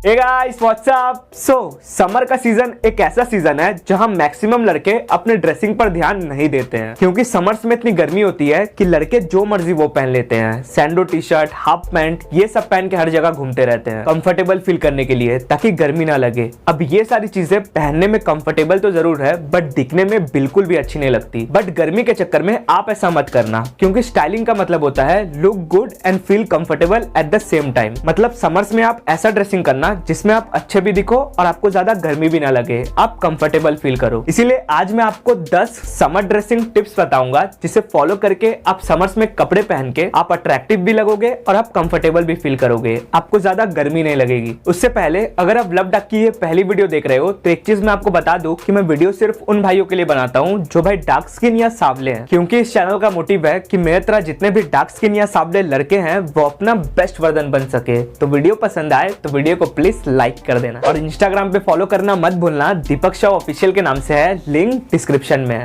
हे guys what's up. Summer का season एक ऐसा सीजन है जहां मैक्सिमम लड़के अपने ड्रेसिंग पर ध्यान नहीं देते हैं, क्योंकि समर्स में इतनी गर्मी होती है कि लड़के जो मर्जी वो पहन लेते हैं। सैंडो टी शर्ट, हाफ पैंट, ये सब पहन के हर जगह घूमते रहते हैं कंफर्टेबल फील करने के लिए, ताकि गर्मी ना लगे। अब ये सारी चीजें पहनने में कंफर्टेबल तो जरूर है, बट दिखने में बिल्कुल भी अच्छी नहीं लगती। बट गर्मी के चक्कर में आप ऐसा मत करना, क्योंकि स्टाइलिंग का मतलब होता है look good and feel comfortable at the same time. मतलब समर्स में आप ऐसा ड्रेसिंग करना जिसमें आप अच्छे भी दिखो और आपको ज्यादा गर्मी भी ना लगे, आप कंफर्टेबल फील करो। इसीलिए आज मैं आपको 10 समर ड्रेसिंग टिप्स बताऊंगा, जिसे फॉलो करके आप समर्स में कपड़े पहन के आप अट्रैक्टिव भी लगोगे और आप कंफर्टेबल भी फील करोगे, आपको ज्यादा गर्मी नहीं लगेगी। उससे पहले अगर आप लव डक की ये पहली वीडियो देख रहे हो तो एक चीज मैं आपको बता दूं कि मैं वीडियो सिर्फ उन भाइयों के लिए बनाता हूं जो भाई डार्क स्किन या सांवले हैं, क्योंकि इस चैनल का मोटिव है कि मेरे तरह जितने भी डार्क स्किन या सांवले लड़के हैं वो अपना बेस्ट वर्जन बन सके। तो वीडियो पसंद आए तो वीडियो को प्लीज लाइक कर देना, और इंस्टाग्राम पे फॉलो करना मत भूलना, दीपक शाह ऑफिशियल के नाम से है, लिंक डिस्क्रिप्शन में है।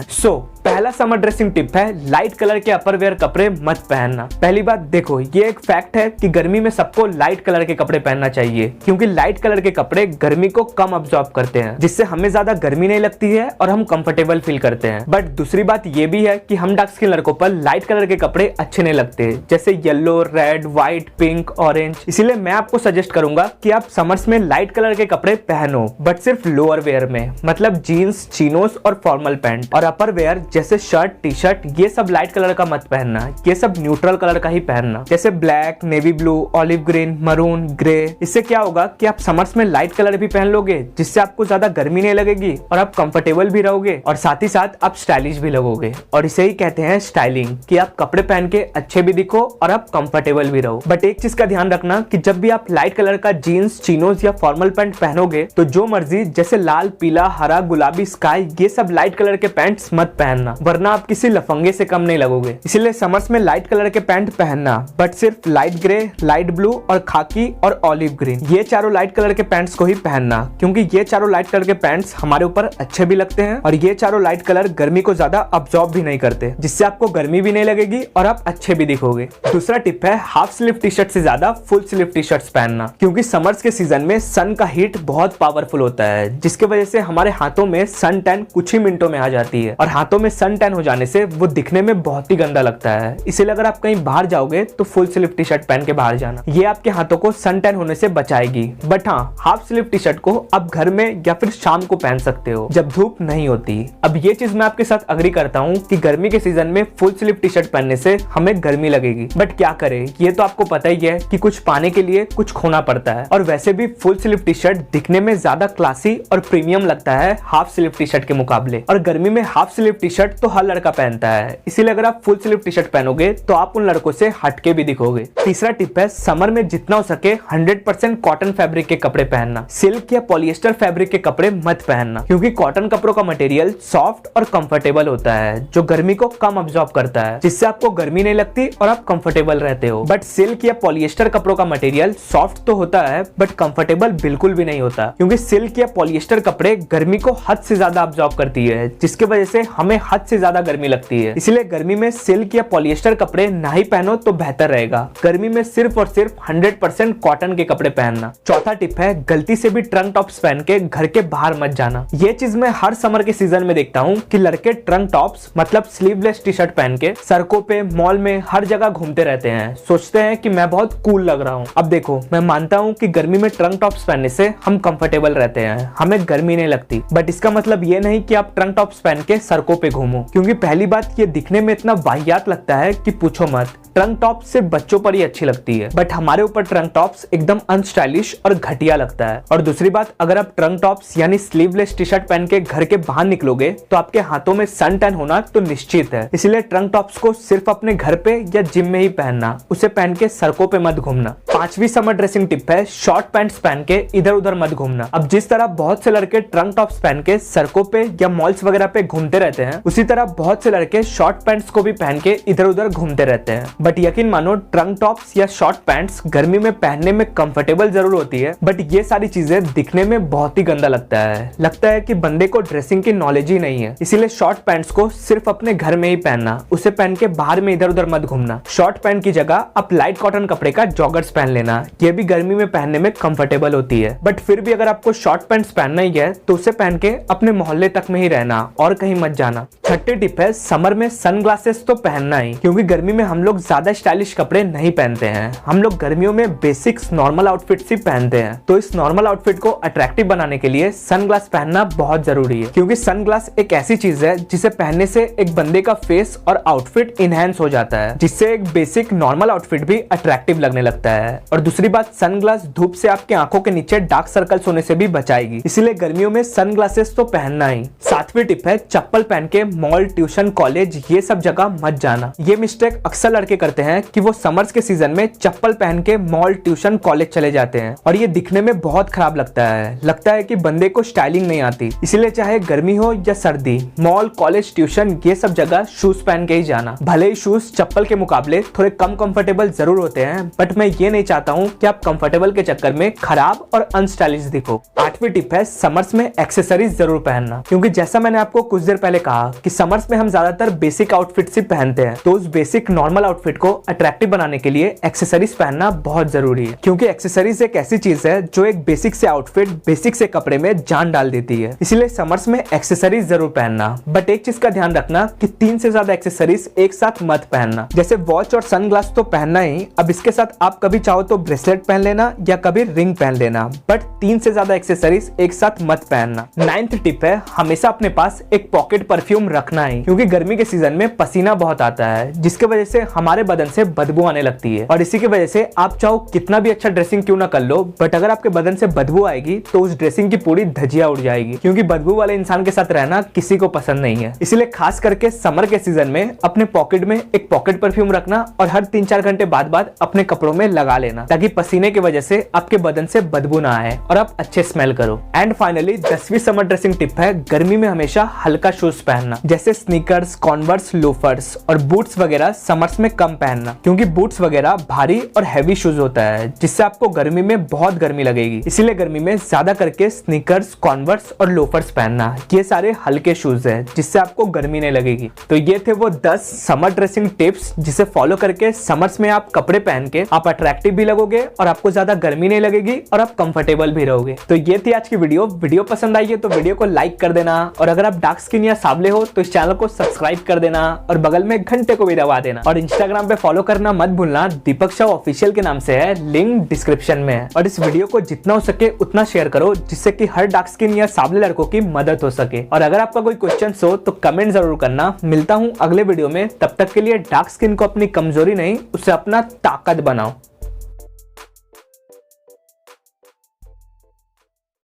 पहला समर ड्रेसिंग टिप है लाइट कलर के अपर वेयर कपड़े मत पहनना। पहली बात देखो, ये एक फैक्ट है कि गर्मी में सबको लाइट कलर के कपड़े पहनना चाहिए, क्योंकि लाइट कलर के कपड़े गर्मी को कम अब्सॉर्ब करते हैं, जिससे हमें ज्यादा गर्मी नहीं लगती है और हम कंफर्टेबल फील करते हैं। बट दूसरी बात ये भी है कि हम डार्क स्किन लड़कों पर लाइट कलर के कपड़े अच्छे नहीं लगते, जैसे yellow, red, white, pink, orange. इसीलिए मैं आपको सजेस्ट करूंगा कि आप समर्स में लाइट कलर के कपड़े पहनो, बट सिर्फ लोअर वेयर में, मतलब जीन्स, चिनोस और फॉर्मल पैंट। और अपर वेयर जैसे शर्ट, टी शर्ट, ये सब लाइट कलर का मत पहनना, ये सब न्यूट्रल कलर का ही पहनना, जैसे black, navy blue, olive green, maroon, grey. इससे क्या होगा कि आप समर्स में लाइट कलर भी पहन लोगे, जिससे आपको ज्यादा गर्मी नहीं लगेगी और आप कंफर्टेबल भी रहोगे और साथ ही साथ आप स्टाइलिश भी लगोगे। और इसे ही कहते हैं स्टाइलिंग, कि आप कपड़े पहन के अच्छे भी दिखो और आप कंफर्टेबल भी रहो। बट एक चीज का ध्यान रखना कि जब भी आप लाइट कलर का जीन्स, चिनोस या फॉर्मल पैंट पहनोगे तो जो मर्जी, जैसे लाल, पीला, हरा, गुलाबी, स्काई, ये सब लाइट कलर के पैंट्स मत पहनना, वरना आप किसी लफंगे से कम नहीं लगोगे। इसलिए समर्स में लाइट कलर के पैंट पहनना, बट सिर्फ लाइट ग्रे, लाइट ब्लू और खाकी और ऑलिव ग्रीन, ये चारों लाइट कलर के पैंट्स को ही पहनना, क्योंकि ये चारों लाइट कलर के पैंट्स हमारे ऊपर अच्छे भी लगते हैं और ये चारों लाइट कलर गर्मी को ज्यादा अब्सॉर्ब भी नहीं करते, जिससे आपको गर्मी भी नहीं लगेगी और आप अच्छे भी दिखोगे। दूसरा टिप है हाफ स्लीव टी शर्ट से ज्यादा फुल स्लीव टी शर्ट्स पहनना, क्योंकि समर्स के सीजन में सन का हीट बहुत पावरफुल होता है, जिसकी वजह से हमारे हाथों में सन टैन कुछ ही मिनटों में आ जाती है, और हाथों में सन टैन हो जाने से वो दिखने में बहुत ही गंदा लगता है। इसीलिए अगर आप कहीं बाहर जाओगे तो फुल स्लीव टी शर्ट पहन के बाहर जाना, ये आपके हाथों को सन टैन होने से बचाएगी। बट हाँ, हाफ स्लीव टी शर्ट को आप घर में या फिर शाम को पहन सकते हो जब धूप नहीं होती। अब ये चीज मैं आपके साथ अग्री करता हूँ कि गर्मी के सीजन में फुल स्लीव टी शर्ट पहनने से हमें गर्मी लगेगी, बट क्या करें, ये तो आपको पता ही है कि कुछ पाने के लिए कुछ खोना पड़ता है। और वैसे भी फुल स्लीव टी शर्ट दिखने में ज्यादा क्लासी और प्रीमियम लगता है हाफ स्लीव टी शर्ट के मुकाबले, और गर्मी में हाफ स्लीव टी शर्ट तो हर लड़का पहनता है। इसीलिए अगर आप फुल स्लीव टी शर्ट पहनोगे तो आप उन लड़कों से हटके भी दिखोगे। तीसरा टिप है समर में जितना हो सके 100% कॉटन फैब्रिक के कपड़े पहनना, सिल्क या पॉलिएस्टर फैब्रिक के कपड़े मत पहनना, क्योंकि कॉटन कपड़ों का मटेरियल सॉफ्ट और कंफर्टेबल होता है, जो गर्मी को कम अब्सॉर्ब करता है, जिससे आपको गर्मी नहीं लगती और आप कंफर्टेबल रहते हो। बट सिल्क या पॉलिएस्टर कपड़ों का मटेरियल सॉफ्ट तो होता है बट कंफर्टेबल बिल्कुल भी नहीं होता, क्योंकि सिल्क या पॉलिएस्टर कपड़े गर्मी को हद से ज्यादा अब्सॉर्ब करती है, जिसकी वजह से हमें हद से ज्यादा गर्मी लगती है। इसलिए गर्मी में सिल्क या पॉलिएस्टर कपड़े ना ही पहनो तो बेहतर रहेगा। गर्मी में सिर्फ और सिर्फ 100% कॉटन के कपड़े पहनना। चौथा टिप है गलती से भी ट्रंक टॉप्स पहन के घर के बाहर मत जाना। ये चीज मैं हर समर के सीजन में देखता हूँ कि लड़के ट्रंक टॉप्स मतलब स्लीवलेस टी शर्ट पहन के सड़कों पे, मॉल में, हर जगह घूमते रहते हैं, सोचते हैं कि मैं बहुत कूल लग रहा हूँ। अब देखो, मैं मानता हूँ कि गर्मी में ट्रंक टॉप्स पहनने से हम कंफर्टेबल रहते हैं, हमें गर्मी नहीं लगती, बट इसका मतलब ये नहीं कि आप ट्रंक टॉप्स पहन के सड़कों पे घूमो, क्योंकि पहली बात ये दिखने में इतना वाहियात लगता है कि पूछो मत। ट्रंक टॉप सिर्फ बच्चों पर ही अच्छी लगती है, बट हमारे ऊपर ट्रंक टॉप्स एकदम अनस्टाइलिश और घटिया लगता है। और दूसरी बात, अगर आप ट्रंक टॉप्स यानी स्लीवलेस टी शर्ट पहन के घर के बाहर निकलोगे तो आपके हाथों में सन टैन होना तो निश्चित है। इसलिए ट्रंक टॉप्स को सिर्फ अपने घर पे या जिम में ही पहनना, उसे पहन के सड़कों पे मत घूमना। पांचवी समर ड्रेसिंग टिप है शॉर्ट पैंट्स पहन के इधर उधर मत घूमना। अब जिस तरह बहुत से लड़के ट्रंक टॉप्स पहन के सड़कों पे या मॉल्स वगैरह पे घूमते रहते हैं, उसी तरह बहुत से लड़के शॉर्ट पैंट्स को भी पहन के इधर उधर घूमते रहते हैं। बट यकीन मानो ट्रंक टॉप्स या शॉर्ट पैंट्स गर्मी में पहनने में कंफर्टेबल जरूर होती है, बट ये सारी चीजें दिखने में बहुत ही गंदा लगता है कि बंदे को ड्रेसिंग की नॉलेज ही नहीं है। इसीलिए शॉर्ट पैंट्स को सिर्फ अपने घर में ही पहनना, उसे पहन के बाहर में इधर उधर मत घूमना। शॉर्ट पैंट की जगह आप लाइट कॉटन कपड़े का जॉगर्स पहन लेना, ये भी गर्मी में पहनने में कंफर्टेबल होती है। बट फिर भी अगर आपको शॉर्ट पैंट्स पहनना ही है तो उसे पहन के अपने मोहल्ले तक में ही रहना और कहीं मत जाना। छठी टिप है, समर में सनग्लासेस तो पहनना ही, क्योंकि गर्मी में हम लोग ज्यादा स्टाइलिश कपड़े नहीं पहनते हैं। हम लोग गर्मियों में बेसिक्स नॉर्मल आउटफिट्स ही पहनते हैं। तो इस नॉर्मल आउटफिट को अट्रैक्टिव बनाने के लिए सनग्लास पहनना बहुत जरूरी है, क्योंकि सनग्लास एक ऐसी चीज है जिसे पहनने से एक बंदे का फेस और आउटफिट इनहेंस हो जाता है, जिससे एक बेसिक नॉर्मल आउटफिट भी अट्रैक्टिव लगने लगता है। और दूसरी बात, सनग्लास धूप से आपके आंखों के नीचे डार्क सर्कल्स होने से भी बचाएगी, इसीलिए गर्मियों में सनग्लासेस तो पहनना ही। सातवीं टिप है, चप्पल पहन के मॉल, ट्यूशन, कॉलेज ये सब जगह मत जाना। ये मिस्टेक अक्सर लड़के करते हैं कि वो समर्स के सीजन में चप्पल पहन के मॉल, ट्यूशन, कॉलेज चले जाते हैं और ये दिखने में बहुत खराब लगता है कि बंदे को स्टाइलिंग नहीं आती। इसलिए चाहे गर्मी हो या सर्दी, मॉल, कॉलेज, ट्यूशन ये सब जगह शूज पहन के ही जाना। भले ही शूज चप्पल के मुकाबले थोड़े कम कंफर्टेबल जरूर होते हैं, बट मैं ये नहीं चाहता हूँ कि आप कंफर्टेबल के चक्कर में खराब और अनस्टाइलिश दिखो। आठवीं टिप है, समर्स में एक्सेसरीज जरूर पहनना, क्योंकि जैसा मैंने आपको कुछ देर पहले कहा कि समर्स में हम ज्यादातर बेसिक आउटफिट्स ही पहनते हैं, तो उस बेसिक नॉर्मल आउटफिट को अट्रैक्टिव बनाने के लिए एक्सेसरीज पहनना बहुत जरूरी है। क्योंकि एक्सेसरीज एक ऐसी चीज है जो एक बेसिक से आउटफिट, बेसिक से कपड़े में जान डाल देती है। इसलिए समर्स में एक्सेसरीज जरूर पहनना, बट एक चीज का ध्यान रखना कि 3 से ज्यादा एक्सेसरीज एक साथ मत पहनना। जैसे वॉच और सनग्लास तो पहनना ही, अब इसके साथ आप कभी चाहो तो ब्रेसलेट पहन लेना या कभी रिंग पहन लेना, बट 3 से ज्यादा एक्सेसरीज एक साथ मत पहनना। 9th टिप है, हमेशा अपने पास एक पॉकेट परफ्यूम रखना ही, क्योंकि गर्मी के सीजन में पसीना बहुत आता है, जिसके वजह से हमारे बदन से बदबू आने लगती है। और इसी की वजह से आप चाहो कितना भी अच्छा ड्रेसिंग क्यों ना कर लो, बट अगर आपके बदन से बदबू आएगी तो उस ड्रेसिंग की पूरी धजिया उड़ जाएगी, क्योंकि बदबू वाले इंसान के साथ रहना किसी को पसंद नहीं है। इसलिए खास करके समर के सीजन में अपने पॉकेट में एक पॉकेट परफ्यूम रखना और हर 3-4 घंटे बाद अपने कपड़ों में लगा लेना, ताकि पसीने की वजह से आपके बदन से बदबू ना आए और आप अच्छे स्मेल करो। एंड फाइनली 10वीं समर ड्रेसिंग टिप है, गर्मी में हमेशा हल्का शूज पहनना, जैसे स्नीकर्स, कॉन्वर्स, लोफर्स और बूट्स वगैरह समर्स में कम पहनना, क्योंकि बूट्स वगैरह भारी और हैवी शूज होता है, जिससे आपको गर्मी में बहुत गर्मी लगेगी। इसीलिए गर्मी में ज्यादा करके स्नीकर्स, कॉन्वर्स और लोफर्स पहनना, ये सारे हल्के शूज है जिससे आपको गर्मी नहीं लगेगी। तो ये थे वो 10 समर ड्रेसिंग टिप्स, जिसे फॉलो करके समर्स में आप कपड़े पहन के आप अट्रैक्टिव भी लगोगे और आपको ज्यादा गर्मी नहीं लगेगी और आप कंफर्टेबल भी रहोगे। तो ये थी आज की वीडियो पसंद आई है तो वीडियो को लाइक कर देना, और अगर आप डार्क स्किन या सावले हो तो इस चैनल को सब्सक्राइब कर देना और बगल में घंटे को भी दबा देना। और इंस्टाग्राम पे फॉलो करना मत भूलना, दीपक शाह ऑफिशियल के नाम से है, लिंक डिस्क्रिप्शन में है। और इस वीडियो को जितना हो सके उतना शेयर करो, जिससे कि हर डार्क स्किन या सावले लड़कों की मदद हो सके। और अगर आपका कोई क्वेश्चन हो तो कमेंट जरूर करना। मिलता हूँ अगले वीडियो में, तब तक के लिए डार्क स्किन को अपनी कमजोरी नहीं, उसे अपना ताकत बनाओ।